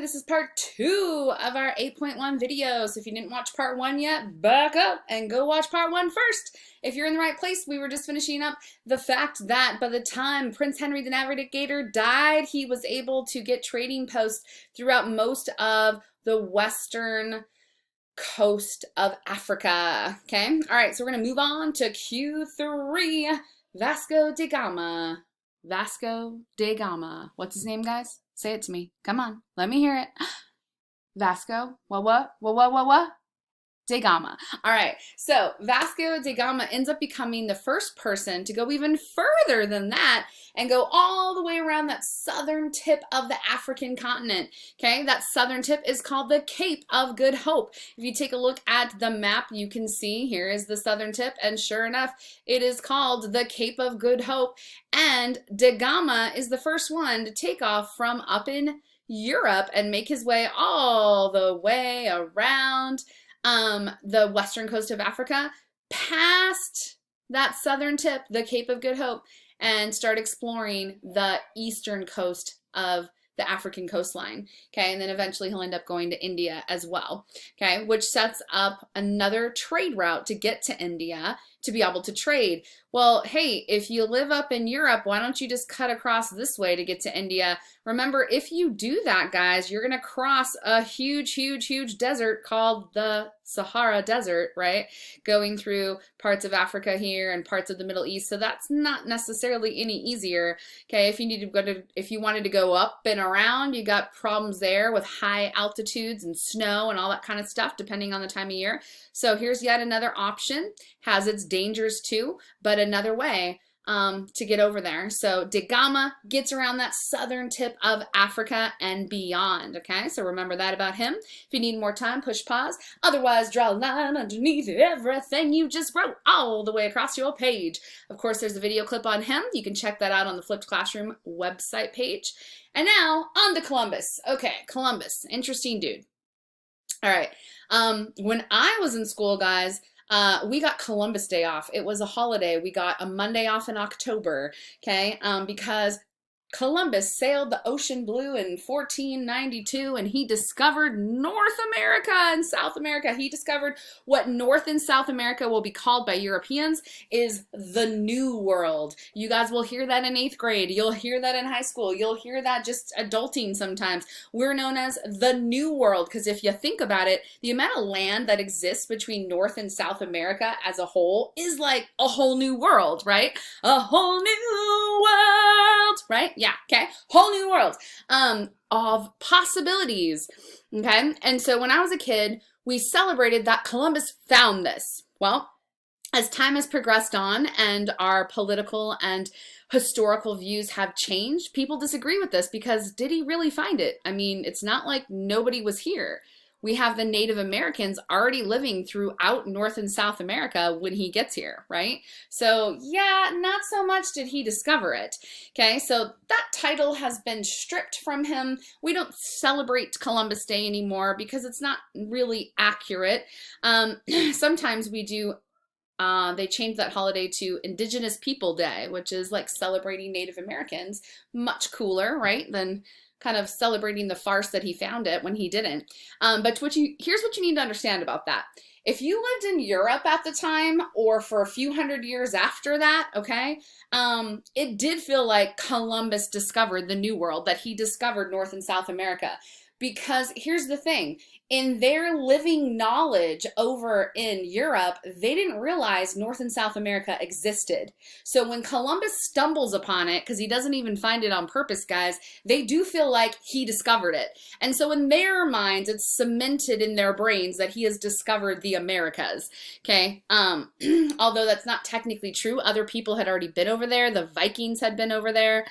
this is part 2 of our 8.1 video. So if you didn't watch part 1 yet, back up and go watch part 1 first. If you're in the right place, we were just finishing up the fact that by the time Prince Henry the Navigator died, he was able to get trading posts throughout most of the western coast of Africa. Okay, all right, so we're gonna move on to Q3, Vasco da Gama. Vasco da Gama. What's his name, guys? Say it to me. Come on, let me hear it. Vasco. What? Da Gama. All right, so Vasco da Gama ends up becoming the first person to go even further than that and go all the way around that southern tip of the African continent. Okay, that southern tip is called the Cape of Good Hope. If you take a look at the map, you can see here is the southern tip, and sure enough, it is called the Cape of Good Hope. And da Gama is the first one to take off from up in Europe and make his way all the way around the western coast of Africa, past that southern tip, the Cape of Good Hope, and start exploring the eastern coast of the African coastline. Okay, and then eventually he'll end up going to India as well. Okay, which sets up another trade route to get to India to be able to trade. Well, hey, if you live up in Europe, why don't you just cut across this way to get to India? Remember, if you do that, guys, you're going to cross a huge desert called the Sahara Desert, right? Going through parts of Africa here and parts of the Middle East. So that's not necessarily any easier. Okay, if you wanted to go up and around, you got problems there with high altitudes and snow and all that kind of stuff, depending on the time of year. So here's yet another option. Has its dangers too, but another way to get over there. So da Gama gets around that southern tip of Africa and beyond. Okay, so remember that about him. If you need more time, push pause. Otherwise, draw a line underneath everything you just wrote all the way across your page. Of course, there's a video clip on him. You can check that out on the Flipped Classroom website page. And now on to Columbus. Okay, Columbus, interesting dude. All right, when I was in school, guys, we got Columbus Day off. It was a holiday. We got a Monday off in October, okay, because Columbus sailed the ocean blue in 1492 and he discovered North America and South America. He discovered what North and South America will be called by Europeans is the New World. You guys will hear that in 8th grade. You'll hear that in high school. You'll hear that just adulting sometimes. We're known as the New World because if you think about it, the amount of land that exists between North and South America as a whole is like a whole new world, right? A whole new world, right? Yeah, okay, whole new world of possibilities, okay? And so when I was a kid, we celebrated that Columbus found this. Well, as time has progressed on and our political and historical views have changed, people disagree with this because did he really find it? I mean, it's not like nobody was here. We have the Native Americans already living throughout North and South America when he gets here, right? So yeah, not so much did he discover it. Okay, so that title has been stripped from him. We don't celebrate Columbus Day anymore because it's not really accurate. Sometimes we do. They changed that holiday to Indigenous People Day, which is like celebrating Native Americans. Much cooler, right, than kind of celebrating the farce that he found it when he didn't. But here's what you need to understand about that. If you lived in Europe at the time or for a few hundred years after that, okay, it did feel like Columbus discovered the New World, that he discovered North and South America. Because here's the thing, in their living knowledge over in Europe, they didn't realize North and South America existed. So when Columbus stumbles upon it, because he doesn't even find it on purpose, guys, they do feel like he discovered it. And so in their minds, it's cemented in their brains that he has discovered the Americas, okay? Although that's not technically true. Other people had already been over there. The Vikings had been over there.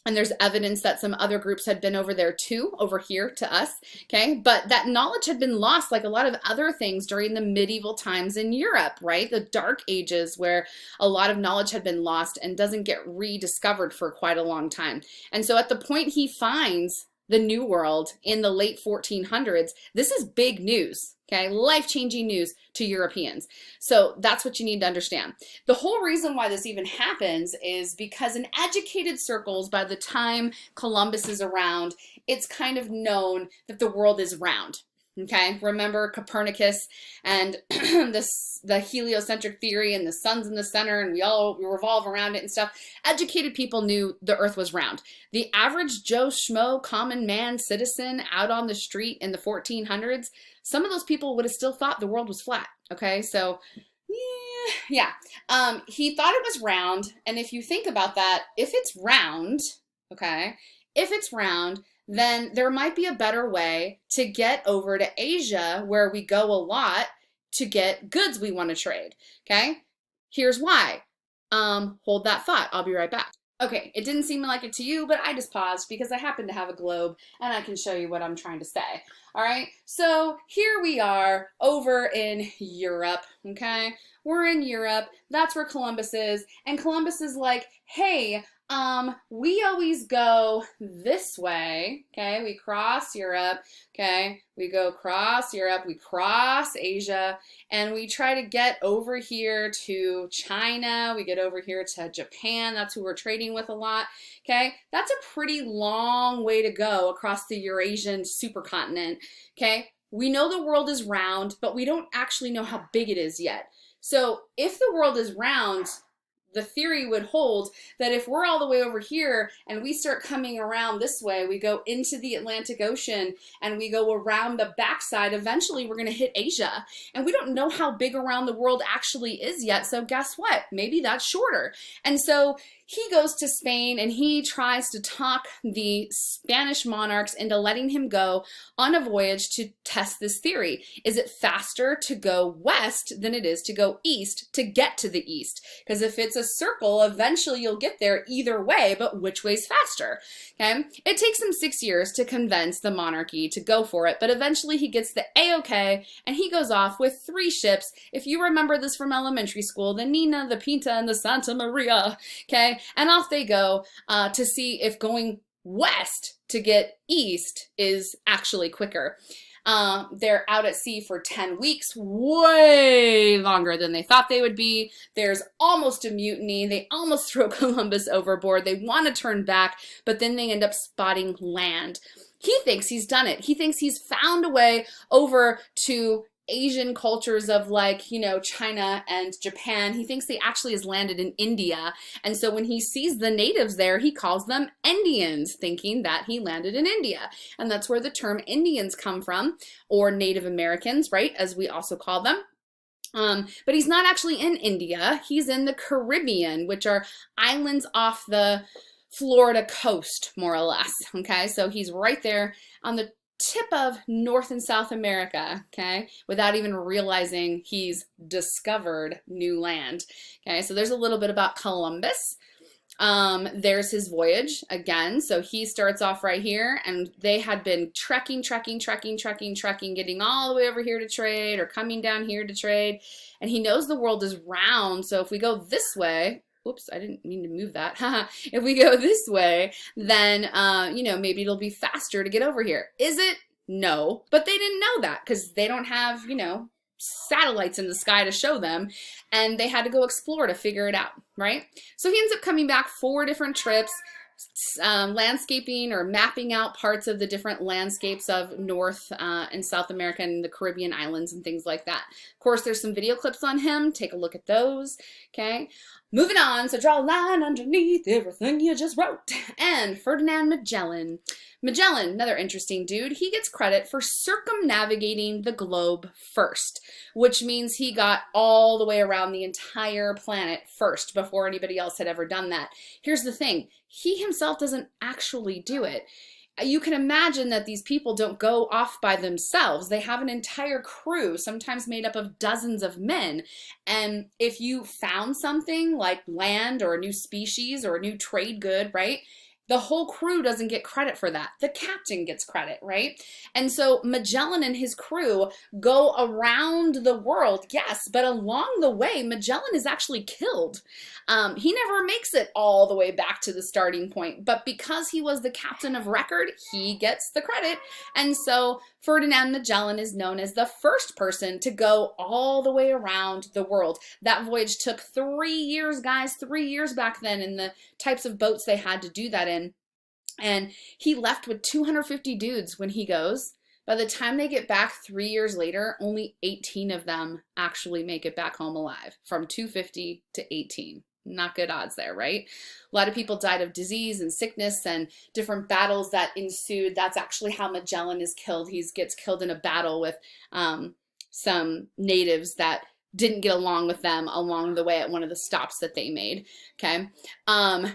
And there's evidence that some other groups had been over there too, over here to us, okay? But that knowledge had been lost like a lot of other things during the medieval times in Europe, right? The Dark Ages where a lot of knowledge had been lost and doesn't get rediscovered for quite a long time. And so at the point he finds the New World in the late 1400s, this is big news, okay? Life-changing news to Europeans. So that's what you need to understand. The whole reason why this even happens is because in educated circles, by the time Columbus is around, it's kind of known that the world is round. Okay, remember Copernicus and the heliocentric theory and the sun's in the center and we all revolve around it and stuff. Educated people knew the earth was round. The average Joe Schmo, common man, citizen out on the street in the 1400s, some of those people would have still thought the world was flat. Okay, so yeah. He thought it was round, and if you think about that, if it's round, okay, if it's round, then there might be a better way to get over to Asia, where we go a lot to get goods we want to trade, okay? Here's why. Hold that thought. I'll be right back. Okay, it didn't seem like it to you, but I just paused because I happen to have a globe and I can show you what I'm trying to say. All right, so here we are over in Europe, okay? We're in Europe. That's where Columbus is. And Columbus is like, hey, we always go this way, okay? We cross Europe, okay? We go across Europe, we cross Asia, and we try to get over here to China. We get over here to Japan. That's who we're trading with a lot, okay? That's a pretty long way to go across the Eurasian supercontinent, okay? We know the world is round, but we don't actually know how big it is yet. So if the world is round, the theory would hold that if we're all the way over here and we start coming around this way, we go into the Atlantic Ocean and we go around the backside, eventually we're going to hit Asia. And we don't know how big around the world actually is yet. So guess what? Maybe that's shorter. And so he goes to Spain and he tries to talk the Spanish monarchs into letting him go on a voyage to test this theory. Is it faster to go west than it is to go east to get to the east? Because if it's a circle, eventually you'll get there either way, but which way's faster? Okay? It takes him 6 years to convince the monarchy to go for it, but eventually he gets the A-OK and he goes off with 3 ships. If you remember this from elementary school, the Nina, the Pinta, and the Santa Maria, okay? And off they go to see if going west to get east is actually quicker. They're out at sea for 10 weeks, way longer than they thought they would be. There's almost a mutiny. They almost throw Columbus overboard. They want to turn back, but then they end up spotting land. He thinks he's done it. He thinks he's found a way over to Asian cultures of, like, you know, China and Japan. He thinks he actually has landed in India. And so when he sees the natives there, he calls them Indians, thinking that he landed in India. And that's where the term Indians come from, or Native Americans, right, as we also call them. But he's not actually in India. He's in the Caribbean, which are islands off the Florida coast, more or less. Okay, so he's right there on the tip of North and South America, okay, without even realizing he's discovered new land. Okay, so there's a little bit about Columbus. There's his voyage again. So he starts off right here, and they had been trekking, getting all the way over here to trade or coming down here to trade. And he knows the world is round. So if we go this way, oops, I didn't mean to move that. If we go this way, then, you know, maybe it'll be faster to get over here. Is it? No. But they didn't know that because they don't have, you know, satellites in the sky to show them. And they had to go explore to figure it out, right? So he ends up coming back 4 different trips, landscaping or mapping out parts of the different landscapes of North and South America and the Caribbean islands and things like that. Of course, there's some video clips on him. Take a look at those, okay? Moving on, so draw a line underneath everything you just wrote. And Ferdinand Magellan. Magellan, another interesting dude, he gets credit for circumnavigating the globe first, which means he got all the way around the entire planet first before anybody else had ever done that. Here's the thing, he himself doesn't actually do it. You can imagine that these people don't go off by themselves. They have an entire crew, sometimes made up of dozens of men. And if you found something like land or a new species or a new trade good, right, the whole crew doesn't get credit for that. The captain gets credit, right? And so Magellan and his crew go around the world, yes, but along the way, Magellan is actually killed. He never makes it all the way back to the starting point, but because he was the captain of record, he gets the credit. And so Ferdinand Magellan is known as the first person to go all the way around the world. That voyage took 3 years, guys, 3 years back then in the types of boats they had to do that in. And he left with 250 dudes when he goes. By the time they get back 3 years later, only 18 of them actually make it back home alive, from 250 to 18. Not good odds there, right? A lot of people died of disease and sickness and different battles that ensued. That's actually how Magellan is killed. He gets killed in a battle with some natives that didn't get along with them along the way at one of the stops that they made, okay?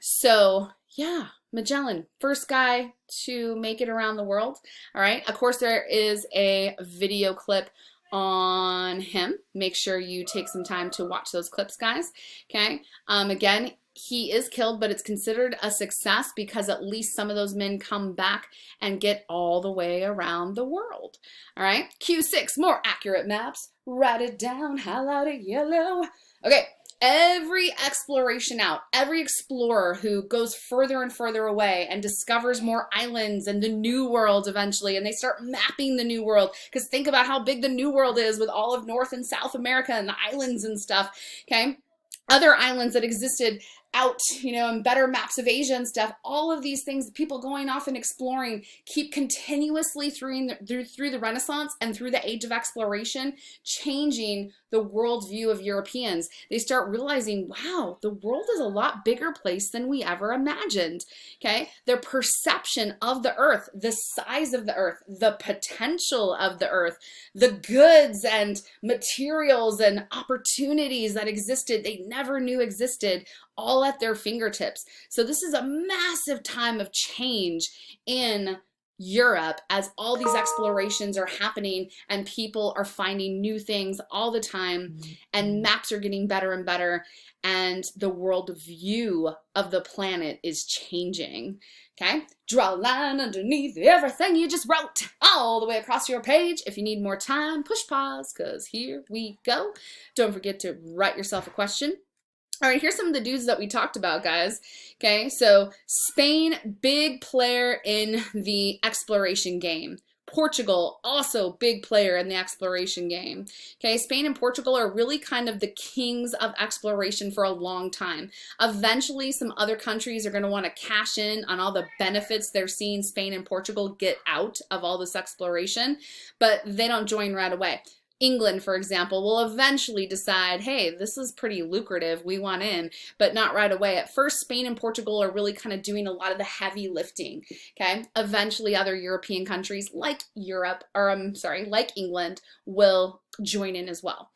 So, yeah, Magellan, first guy to make it around the world, all right? Of course, there is a video clip on him. Make sure you take some time to watch those clips, guys, okay? Again, he is killed, but it's considered a success because at least some of those men come back and get all the way around the world, all right? Q6, more accurate maps. Write it down, highlight it yellow. Okay, every exploration out, every explorer who goes further and further away and discovers more islands and the New World eventually, and they start mapping the New World, because think about how big the New World is with all of North and South America and the islands and stuff, okay? Other islands that existed out, you know, and better maps of Asia and stuff, all of these things, people going off and exploring, keep continuously through the Renaissance and through the age of exploration, changing the worldview of Europeans. They start realizing, wow, the world is a lot bigger place than we ever imagined, okay? Their perception of the earth, the size of the earth, the potential of the earth, the goods and materials and opportunities that existed, they never knew existed, all at their fingertips. So this is a massive time of change in Europe as all these explorations are happening and people are finding new things all the time, and maps are getting better and better, and the world view of the planet is changing, okay? Draw a line underneath everything you just wrote all the way across your page. If you need more time, push pause, because here we go. Don't forget to write yourself a question. All right, here's some of the dudes that we talked about, guys. Okay, so Spain, big player in the exploration game. Portugal, also big player in the exploration game. Okay, Spain and Portugal are really kind of the kings of exploration for a long time. Eventually, some other countries are going to want to cash in on all the benefits they're seeing Spain and Portugal get out of all this exploration, but they don't join right away. England, for example, will eventually decide, hey, this is pretty lucrative, we want in, but not right away. At first, Spain and Portugal are really kind of doing a lot of the heavy lifting, okay? Eventually, other European countries like like England will join in as well,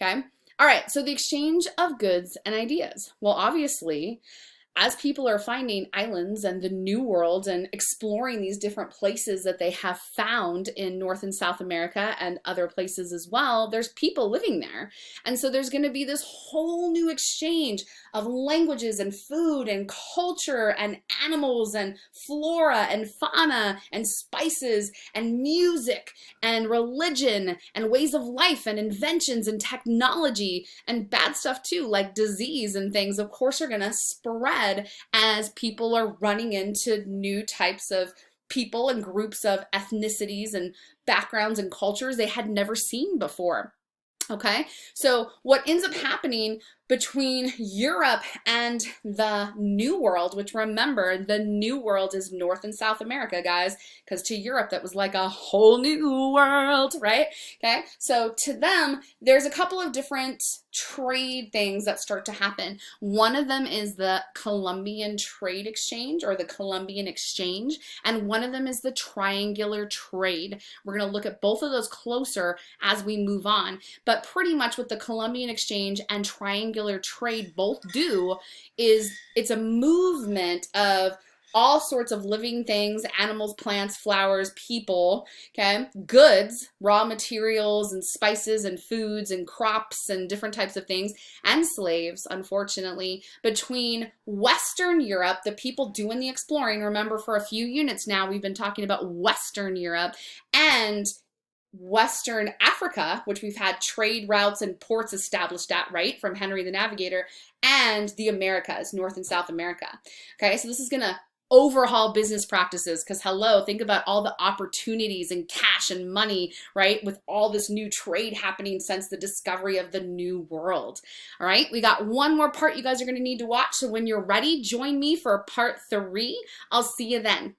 okay? All right, so the exchange of goods and ideas. Well, obviously, as people are finding islands and the New World and exploring these different places that they have found in North and South America and other places as well, there's people living there. And so there's going to be this whole new exchange of languages and food and culture and animals and flora and fauna and spices and music and religion and ways of life and inventions and technology, and bad stuff too, like disease and things, of course, are going to spread as people are running into new types of people and groups of ethnicities and backgrounds and cultures they had never seen before. Okay, so what ends up happening between Europe and the New World, which, remember, the New World is North and South America, guys, because to Europe that was like a whole new world, right? Okay, so to them, there's a couple of different trade things that start to happen. One of them is the Columbian Trade Exchange, or the Columbian Exchange, and one of them is the triangular trade. We're going to look at both of those closer as we move on, but pretty much what the Columbian Exchange and triangular trade both do is it's a movement of all sorts of living things, animals, plants, flowers, people, okay, goods, raw materials and spices and foods and crops and different types of things, and slaves, unfortunately, between Western Europe, the people doing the exploring. Remember, for a few units now, we've been talking about Western Europe, and Western Africa, which we've had trade routes and ports established at, right, from Henry the Navigator, and the Americas, North and South America. Okay, so this is going to overhaul business practices because, hello, think about all the opportunities and cash and money, right, with all this new trade happening since the discovery of the New World. All right, we got one more part you guys are going to need to watch. So when you're ready, join me for part 3. I'll see you then.